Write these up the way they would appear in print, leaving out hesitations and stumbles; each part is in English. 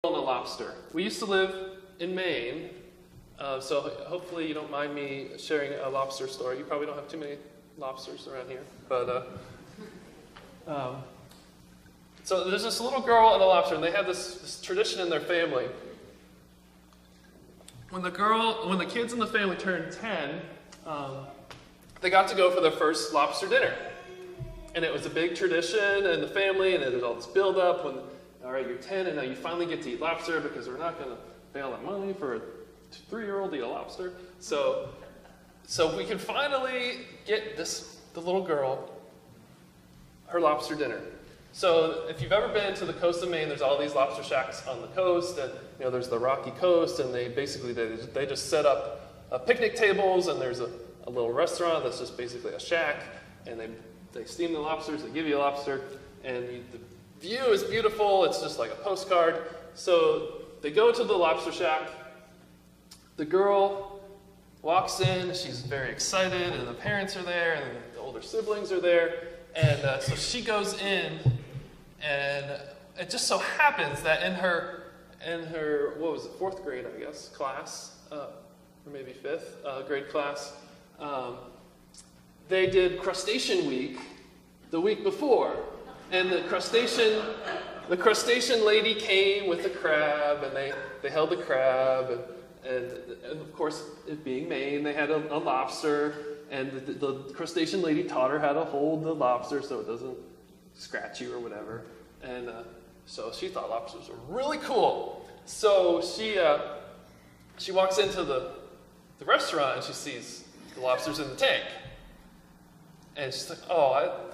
And a lobster. We used to live in Maine, so hopefully you don't mind me sharing a lobster story. You probably don't have too many lobsters around here, but so there's this little girl and a lobster, and they had this tradition in their family. When the kids in the family turned 10, they got to go for their first lobster dinner, and it was a big tradition in the family, and there's all this build-up when. All right, you're 10, and now you finally get to eat lobster because we're not going to pay all that money for a 3-year-old to eat a lobster. So we can finally get the little girl her lobster dinner. So if you've ever been to the coast of Maine, there's all these lobster shacks on the coast, and there's the rocky coast, and they just set up picnic tables, and there's a little restaurant that's just basically a shack, and they steam the lobsters, they give you a lobster, and the view is beautiful. It's just like a postcard. So they go to the lobster shack. The girl walks in. She's very excited, and the parents are there, and the older siblings are there. And so she goes in, and it just so happens that in her what was it, 4th grade, I guess, class, or maybe 5th grade class, they did Crustacean Week the week before. And the crustacean lady came with the crab, and they held the crab, and of course, it being Maine, they had a lobster, and the crustacean lady taught her how to hold the lobster so it doesn't scratch you or whatever. And so she thought lobsters were really cool. So she walks into the restaurant, and she sees the lobsters in the tank. And she's like, oh,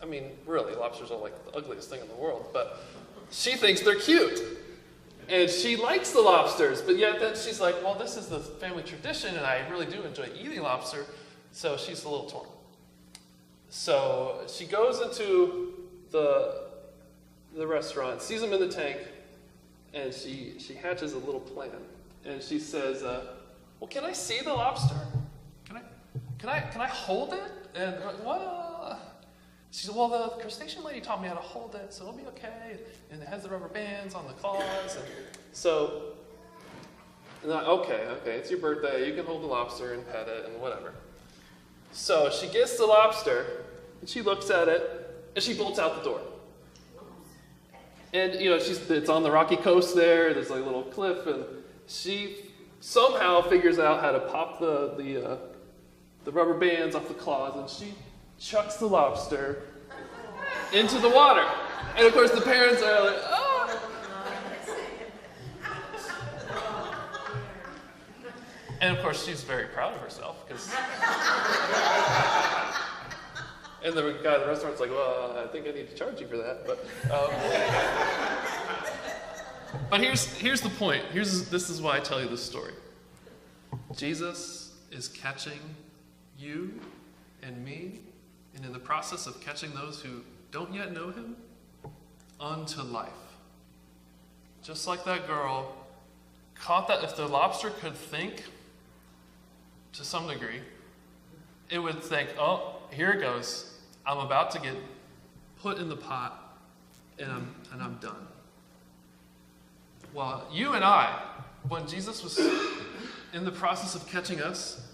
I mean, really, lobsters are like the ugliest thing in the world, but she thinks they're cute. And she likes the lobsters, but yet then she's like, well, this is the family tradition, and I really do enjoy eating lobster, so she's a little torn. So she goes into the restaurant, sees them in the tank, and she hatches a little plan. And she says, well, can I see the lobster? Can I hold it? And what? She said, well, the crustacean lady taught me how to hold it, so it'll be okay. And it has the rubber bands on the claws. And so, okay, it's your birthday. You can hold the lobster and pet it and whatever. So she gets the lobster, and she looks at it, and she bolts out the door. And, it's on the rocky coast there. There's like a little cliff, and she somehow figures out how to pop the rubber bands off the claws, and she chucks the lobster into the water. And of course the parents are like, oh. And of course she's very proud of herself, and the guy at the restaurant's like, well, I think I need to charge you for that. But here's the point. This is why I tell you this story. Jesus is catching you and me, and in the process of catching those who don't yet know him, unto life. Just like that girl caught that. If the lobster could think, to some degree, it would think, oh, here it goes. I'm about to get put in the pot, and I'm done. Well, you and I, when Jesus was in the process of catching us,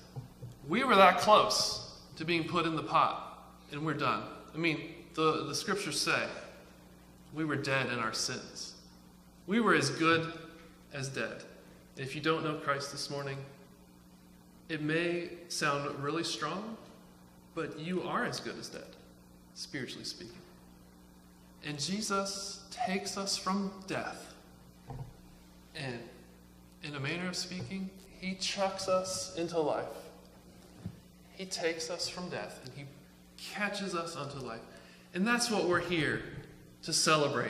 we were that close to being put in the pot, and we're done. I mean, the scriptures say we were dead in our sins. We were as good as dead. If you don't know Christ this morning, it may sound really strong, but you are as good as dead, spiritually speaking. And Jesus takes us from death, and in a manner of speaking, he chucks us into life. He takes us from death, and he catches us unto life. And that's what we're here to celebrate